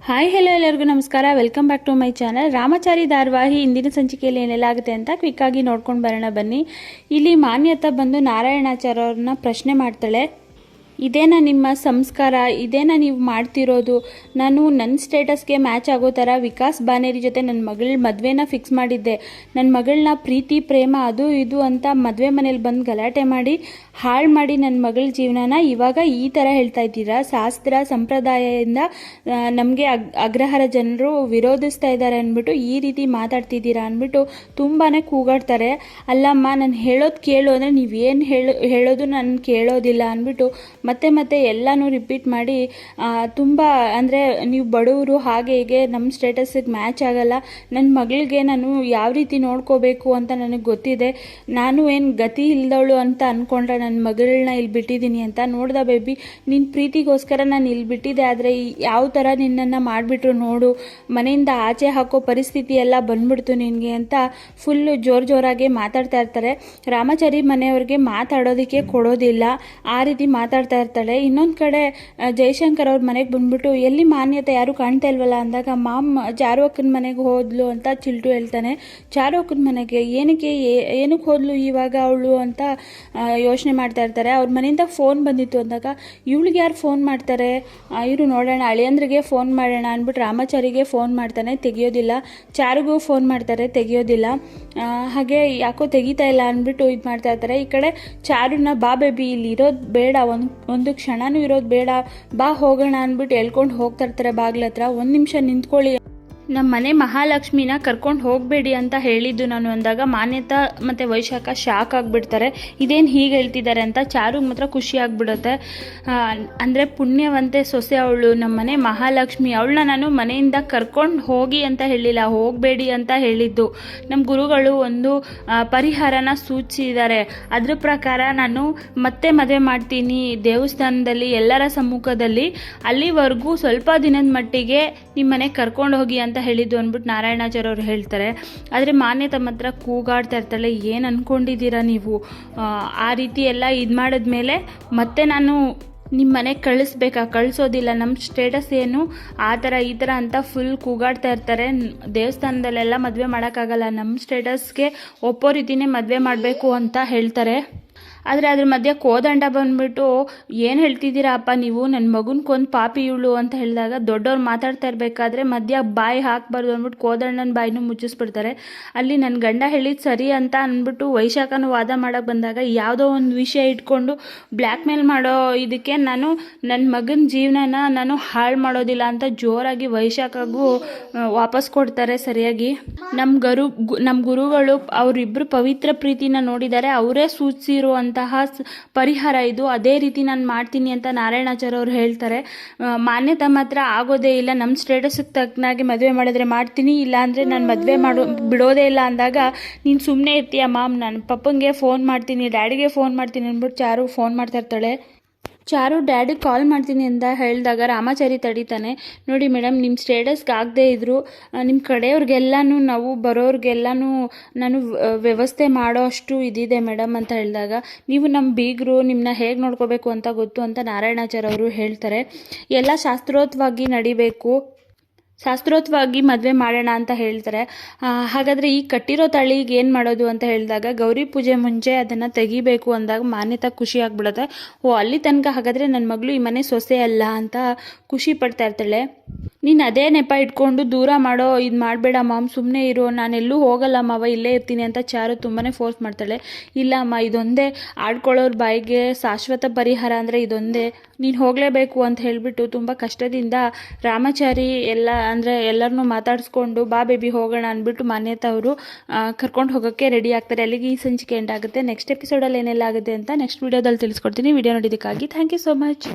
Hi hello ಎಲ್ಲರಿಗೂ ನಮಸ್ಕಾರ. Welcome back to my channel. Ramachari ಧಾರಾವಾಹಿ ಇಂದಿನ ಸಂಚಿಕೆಯಲ್ಲಿ ಏನೆಲ್ಲ ಆಗುತ್ತೆ ಅಂತ ಕ್ವಿಕ್ಕಾಗಿ ನೋಡ್ಕೊಂಡು ಬರೋಣ ಬನ್ನಿ. ಇಲ್ಲಿ ಮಾನ್ಯತಾ ಬಂದು ನಾರಾಯಣಾಚಾರ್ಯ ಅವ್ರನ್ನ ಪ್ರಶ್ನೆ ಮಾಡ್ತಾಳೆ. ಇದೇನಾ ನಿಮ್ಮ ಸಂಸ್ಕಾರ, ಇದೇನಾ ನೀವು ಮಾಡ್ತಿರೋದು? ನಾನು ನನ್ನ ಸ್ಟೇಟಸ್ಗೆ ಮ್ಯಾಚ್ ಆಗೋ ಥರ ವಿಕಾಸ್ ಬಾನೇರಿ ಜೊತೆ ನನ್ನ ಮಗಳ ಮದುವೆನ ಫಿಕ್ಸ್ ಮಾಡಿದ್ದೆ. ನನ್ನ ಮಗಳನ್ನ ಪ್ರೀತಿ ಪ್ರೇಮ ಅದು ಇದು ಅಂತ ಮದುವೆ ಮನೇಲಿ ಬಂದು ಗಲಾಟೆ ಮಾಡಿ ಹಾಳು ಮಾಡಿ ನನ್ನ ಮಗಳ ಜೀವನನ ಇವಾಗ ಈ ಥರ ಹೇಳ್ತಾ ಇದ್ದೀರಾ? ಶಾಸ್ತ್ರ ಸಂಪ್ರದಾಯದಿಂದ ನಮಗೆ ಅಗ್ರಹಾರ ಜನರು ವಿರೋಧಿಸ್ತಾ ಇದ್ದಾರೆ ಅಂದ್ಬಿಟ್ಟು ಈ ರೀತಿ ಮಾತಾಡ್ತಿದ್ದೀರಾ ಅಂದ್ಬಿಟ್ಟು ತುಂಬಾ ಕೂಗಾಡ್ತಾರೆ. ಅಲ್ಲಮ್ಮ, ನಾನು ಹೇಳೋದು ಕೇಳು ಅಂದರೆ ನೀವೇನು ಹೇಳೋದು ನಾನು ಕೇಳೋದಿಲ್ಲ ಅಂದ್ಬಿಟ್ಟು ಮತ್ತೆ ಎಲ್ಲನೂ ರಿಪೀಟ್ ಮಾಡಿ ತುಂಬ ಅಂದರೆ ನೀವು ಬಡವರು ಹಾಗೆ ಹೀಗೆ ನಮ್ಮ ಸ್ಟೇಟಸ್ಗೆ ಮ್ಯಾಚ್ ಆಗಲ್ಲ, ನನ್ನ ಮಗಳಿಗೆ ನಾನು ಯಾವ ರೀತಿ ನೋಡ್ಕೋಬೇಕು ಅಂತ ನನಗೆ ಗೊತ್ತಿದೆ, ನಾನು ಏನು ಗತಿ ಇಲ್ದವಳು ಅಂತ ಅಂದ್ಕೊಂಡ್ರೆ ನನ್ನ ಮಗಳನ್ನ ಇಲ್ಲಿ ಬಿಟ್ಟಿದ್ದೀನಿ ಅಂತ. ನೋಡ್ದ ಬೇಬಿ, ನಿನ್ನ ಪ್ರೀತಿಗೋಸ್ಕರ ನಾನು ಇಲ್ಲಿ ಬಿಟ್ಟಿದ್ದೆ, ಆದರೆ ಯಾವ ಥರ ನಿನ್ನನ್ನು ಮಾಡಿಬಿಟ್ರು ನೋಡು, ಮನೆಯಿಂದ ಆಚೆ ಹಾಕೋ ಪರಿಸ್ಥಿತಿ ಎಲ್ಲ ಬಂದ್ಬಿಡ್ತು ನಿನಗೆ ಅಂತ ಫುಲ್ಲು ಜೋರಾಗಿ ಮಾತಾಡ್ತಾ ಇರ್ತಾರೆ. ರಾಮಾಚಾರಿ ಮನೆಯವ್ರಿಗೆ ಮಾತಾಡೋದಕ್ಕೆ ಕೊಡೋದಿಲ್ಲ, ಆ ರೀತಿ ಮಾತಾಡ್ತಾ ಇರ್ತಾಳೆ. ಇನ್ನೊಂದು ಕಡೆ ಜಯಶಂಕರ್ ಅವ್ರ ಮನೆಗೆ ಬಂದ್ಬಿಟ್ಟು ಎಲ್ಲಿ ಮಾನ್ಯತೆ ಯಾರು ಕಾಣ್ತಾ ಇಲ್ವಲ್ಲ ಅಂದಾಗ ಚಾರು ಅಕ್ಕನ ಮನೆಗೆ ಹೋದ್ಲು ಅಂತ ಚಿಲ್ಟು ಹೇಳ್ತಾನೆ. ಚಾರು ಅಕ್ಕನ ಮನೆಗೆ ಏನಕ್ಕೆ ಹೋದ್ಲು ಇವಾಗ ಅವಳು ಅಂತ ಯೋಚನೆ ಮಾಡ್ತಾ ಇರ್ತಾರೆ. ಅವ್ರ ಮನೆಯಿಂದ ಫೋನ್ ಬಂದಿತ್ತು ಅಂದಾಗ ಇವಳಿಗೆ ಯಾರು ಫೋನ್ ಮಾಡ್ತಾರೆ, ಇವರು ನೋಡೋಣ ಅಳಿಯಂದ್ರಿಗೆ ಫೋನ್ ಮಾಡೋಣ ಅಂದ್ಬಿಟ್ಟು ರಾಮಾಚಾರಿಗೆ ಫೋನ್ ಮಾಡ್ತಾನೆ, ತೆಗಿಯೋದಿಲ್ಲ. ಚಾರುಗೂ ಫೋನ್ ಮಾಡ್ತಾರೆ, ತೆಗಿಯೋದಿಲ್ಲ. ಹಾಗೆ ಯಾಕೋ ತೆಗಿತಾ ಇಲ್ಲ ಅಂದ್ಬಿಟ್ಟು ಇದು ಮಾಡ್ತಾ ಇರ್ತಾರೆ. ಈ ಕಡೆ ಚಾರುನ ಬಾ ಬೇಬಿ ಇಲ್ಲಿ ಇರೋದು ಬೇಡ, ಒಂದು ಕ್ಷಣನೂ ಇರೋದು ಬೇಡ, ಬಾ ಹೋಗೋಣ ಅಂದ್ಬಿಟ್ಟು ಹೇಳ್ಕೊಂಡು ಹೋಗ್ತಾ ಇರ್ತಾರೆ ಬಾಗ್ಲ ಹತ್ರ. ಒಂದು ನಿಮಿಷ ನಿಂತ್ಕೊಳ್ಳಿ, ನಮ್ಮ ಮನೆ ಮಹಾಲಕ್ಷ್ಮಿನ ಕರ್ಕೊಂಡು ಹೋಗಬೇಡಿ ಅಂತ ಹೇಳಿದ್ದು ನಾನು ಅಂದಾಗ ಮಾನ್ಯತಾ ಮತ್ತು ವೈಶಾಖ ಶಾಕ್ ಆಗಿಬಿಡ್ತಾರೆ. ಇದೇನು ಹೀಗೆ ಹೇಳ್ತಿದ್ದಾರೆ ಅಂತ. ಚಾರುಗೆ ಮಾತ್ರ ಖುಷಿ ಆಗಿಬಿಡುತ್ತೆ. ಅಂದರೆ ಪುಣ್ಯವಂತೆ ಸೊಸೆ ಅವಳು, ನಮ್ಮ ಮನೆ ಮಹಾಲಕ್ಷ್ಮಿ, ಅವಳನ್ನ ನಾನು ಮನೆಯಿಂದ ಕರ್ಕೊಂಡು ಹೋಗಿ ಅಂತ ಹೇಳಿಲ್ಲ, ಹೋಗಬೇಡಿ ಅಂತ ಹೇಳಿದ್ದು. ನಮ್ಮ ಗುರುಗಳು ಒಂದು ಪರಿಹಾರನ ಸೂಚಿಸಿದ್ದಾರೆ, ಅದ್ರ ಪ್ರಕಾರ ನಾನು ಮತ್ತೆ ಮದುವೆ ಮಾಡ್ತೀನಿ ದೇವಸ್ಥಾನದಲ್ಲಿ ಎಲ್ಲರ ಸಮ್ಮುಖದಲ್ಲಿ, ಅಲ್ಲಿವರೆಗೂ ಸ್ವಲ್ಪ ದಿನದ ಮಟ್ಟಿಗೆ ನಿಮ್ಮ ಮನೆಗೆ ಕರ್ಕೊಂಡು ಹೋಗಿ ಅಂತ ಹೇಳಿದ್ದು ಅಂದ್ಬಿಟ್ಟು ನಾರಾಯಣಾಚಾರ್ಯ ಅವ್ರು ಹೇಳ್ತಾರೆ. ಆದರೆ ಮಾನ್ಯತಾ ಮಾತ್ರ ಕೂಗಾಡ್ತಾ ಇರ್ತಾಳೆ, ಏನು ಅಂದ್ಕೊಂಡಿದ್ದೀರಾ ನೀವು, ಆ ರೀತಿ ಎಲ್ಲ ಇದು ಮಾಡಿದ್ಮೇಲೆ ಮತ್ತೆ ನಾನು ನಿಮ್ಮ ಮನೆಗೆ ಕಳಿಸೋದಿಲ್ಲ, ನಮ್ಮ ಸ್ಟೇಟಸ್ ಏನು ಆ ಥರ ಈ ಥರ ಅಂತ ಫುಲ್ ಕೂಗಾಡ್ತಾ ಇರ್ತಾರೆ. ದೇವಸ್ಥಾನದಲ್ಲೆಲ್ಲ ಮದುವೆ ಮಾಡೋಕ್ಕಾಗಲ್ಲ, ನಮ್ಮ ಸ್ಟೇಟಸ್ಗೆ ಒಪ್ಪೋ ರೀತಿಯೇ ಮದುವೆ ಮಾಡಬೇಕು ಅಂತ ಹೇಳ್ತಾರೆ. ಆದರೆ ಅದ್ರ ಮಧ್ಯೆ ಕೋದಂಡ ಬಂದುಬಿಟ್ಟು ಏನು ಹೇಳ್ತಿದ್ದೀರಾ ಅಪ್ಪ ನೀವು, ನನ್ನ ಮಗನ್ಕೊಂದು ಪಾಪಿ ಇವಳು ಅಂತ ಹೇಳಿದಾಗ ದೊಡ್ಡವ್ರು ಮಾತಾಡ್ತಾ ಇರಬೇಕಾದ್ರೆ ಮಧ್ಯ ಬಾಯಿ ಹಾಕಬಾರ್ದು ಅಂದ್ಬಿಟ್ಟು ಕೋದಂಡನ ಬಾಯಿನೂ ಮುಚ್ಚಿಸ್ಬಿಡ್ತಾರೆ. ಅಲ್ಲಿ ನನ್ನ ಗಂಡ ಹೇಳಿದ್ದು ಸರಿ ಅಂತ ಅಂದ್ಬಿಟ್ಟು ವೈಶಾಖನೂ ವಾದ ಮಾಡೋಕ್ಕೆ ಬಂದಾಗ ಯಾವುದೋ ಒಂದು ವಿಷಯ ಇಟ್ಕೊಂಡು ಬ್ಲ್ಯಾಕ್ ಮೇಲ್ ಮಾಡೋ ಇದಕ್ಕೆ ನಾನು ನನ್ನ ಮಗನ ಜೀವನನ ನಾನು ಹಾಳು ಮಾಡೋದಿಲ್ಲ ಅಂತ ಜೋರಾಗಿ ವೈಶಾಖಗೂ ವಾಪಸ್ ಕೊಡ್ತಾರೆ ಸರಿಯಾಗಿ. ನಮ್ಮ ಗುರುಗಳು ಅವರಿಬ್ಬರು ಪವಿತ್ರ ಪ್ರೀತಿನ ನೋಡಿದ್ದಾರೆ, ಅವರೇ ಸೂಚಿಸಿರುವಂತಹ ಪರಿಹಾರ ಇದು, ಅದೇ ರೀತಿ ನಾನು ಮಾಡ್ತೀನಿ ಅಂತ ನಾರಾಯಣಾಚಾರ್ಯ ಅವರು ಹೇಳ್ತಾರೆ. ಮಾನ್ಯತಾ ಮಾತ್ರ ಆಗೋದೇ ಇಲ್ಲ, ನಮ್ಮ ಸ್ಟೇಟಸ್ಗೆ ತಕ್ಕನಾಗಿ ಮದುವೆ ಮಾಡಿದ್ರೆ ಮಾಡ್ತೀನಿ, ಇಲ್ಲ ಅಂದರೆ ನಾನು ಮದುವೆ ಬಿಡೋದೇ ಇಲ್ಲ ಅಂದಾಗ ನೀನು ಸುಮ್ಮನೆ ಇರ್ತೀಯ ಮಾಮ್, ನಾನು ಪಪ್ಪಂಗೆ ಫೋನ್ ಮಾಡ್ತೀನಿ, ಡ್ಯಾಡಿಗೆ ಫೋನ್ ಮಾಡ್ತೀನಿ ಅಂದ್ಬಿಟ್ಟು ಚಾರು ಫೋನ್ ಮಾಡ್ತಾ ಇರ್ತಾಳೆ. ಚಾರು ಡ್ಯಾಡಿಗೆ ಕಾಲ್ ಮಾಡ್ತೀನಿ ಅಂತ ಹೇಳಿದಾಗ ರಾಮಾಚಾರಿ ತಡೀತಾನೆ. ನೋಡಿ ಮೇಡಮ್, ನಿಮ್ಮ ಸ್ಟೇಟಸ್ಗೆ ಆಗದೆ ಇದ್ದರು ನಿಮ್ಮ ಕಡೆಯವ್ರಿಗೆಲ್ಲನೂ ನಾವು ಬರೋರಿಗೆಲ್ಲನೂ ನಾನು ವ್ಯವಸ್ಥೆ ಮಾಡೋ ಅಷ್ಟು ಇದಿದೆ ಮೇಡಮ್ ಅಂತ ಹೇಳಿದಾಗ, ನೀವು ನಮ್ಮ ಬೀಗರು, ನಿಮ್ಮನ್ನ ಹೇಗೆ ನೋಡ್ಕೋಬೇಕು ಅಂತ ಗೊತ್ತು ಅಂತ ನಾರಾಯಣಾಚಾರ್ಯ ಅವರು ಹೇಳ್ತಾರೆ. ಎಲ್ಲ ಶಾಸ್ತ್ರೋಕ್ತವಾಗಿ ಮದುವೆ ಮಾಡೋಣ ಅಂತ ಹೇಳ್ತಾರೆ. ಹಾಗಾದರೆ ಈ ಕಟ್ಟಿರೋ ತಾಳಿಗೆ ಏನು ಮಾಡೋದು ಅಂತ ಹೇಳಿದಾಗ ಗೌರಿ ಪೂಜೆ ಮುಂಚೆ ಅದನ್ನು ತೆಗಿಬೇಕು ಅಂದಾಗ ಮಾನ್ಯತಾ ಖುಷಿ ಆಗಿಬಿಡುತ್ತೆ. ಅಲ್ಲಿ ತನಕ ಹಾಗಾದರೆ ನನ್ನ ಮಗಳು ಈ ಮನೆ ಸೊಸೆ ಅಲ್ಲ ಅಂತ ಖುಷಿ ಪಡ್ತಾ ಇರ್ತಾಳೆ. ನೀನು ಅದೇ ನೆಪ ಇಟ್ಕೊಂಡು ದೂರ ಮಾಡೋ, ಇದು ಮಾಡಬೇಡ ಮಾಮ್, ಸುಮ್ಮನೆ ಇರು, ನಾನೆಲ್ಲೂ ಹೋಗಲ್ಲ ಮಾವ, ಇಲ್ಲೇ ಇರ್ತೀನಿ ಅಂತ ಚಾರು ತುಂಬಾ ಫೋರ್ಸ್ ಮಾಡ್ತಾಳೆ. ಇಲ್ಲ ಅಮ್ಮ, ಇದೊಂದೇ ಆಡ್ಕೊಳ್ಳೋರ ಬಾಯಿಗೆ ಶಾಶ್ವತ ಪರಿಹಾರ ಅಂದರೆ ಇದೊಂದೇ, ನೀನು ಹೋಗಲೇಬೇಕು ಅಂತ ಹೇಳಿಬಿಟ್ಟು ತುಂಬ ಕಷ್ಟದಿಂದ ರಾಮಾಚಾರಿ ಎಲ್ಲರನ್ನೂ ಮಾತಾಡಿಸ್ಕೊಂಡು ಬಾ ಬೇಬಿ ಹೋಗೋಣ ಅಂದ್ಬಿಟ್ಟು ಮಾನ್ಯತಾ ಅವರು ಕರ್ಕೊಂಡು ಹೋಗೋಕ್ಕೆ ರೆಡಿ ಆಗ್ತಾರೆ. ಅಲ್ಲಿಗೆ ಈ ಸಂಚಿಕೆ ಎಂಡ್ ಆಗುತ್ತೆ. ನೆಕ್ಸ್ಟ್ ಎಪಿಸೋಡಲ್ಲಿ ಏನೆಲ್ಲ ಆಗುತ್ತೆ ಅಂತ ನೆಕ್ಸ್ಟ್ ವೀಡಿಯೋದಲ್ಲಿ ತಿಳಿಸ್ಕೊಡ್ತೀನಿ. ವಿಡಿಯೋ ನೋಡಿದ್ದಕ್ಕಾಗಿ ಥ್ಯಾಂಕ್ ಯು ಸೋ ಮಚ್.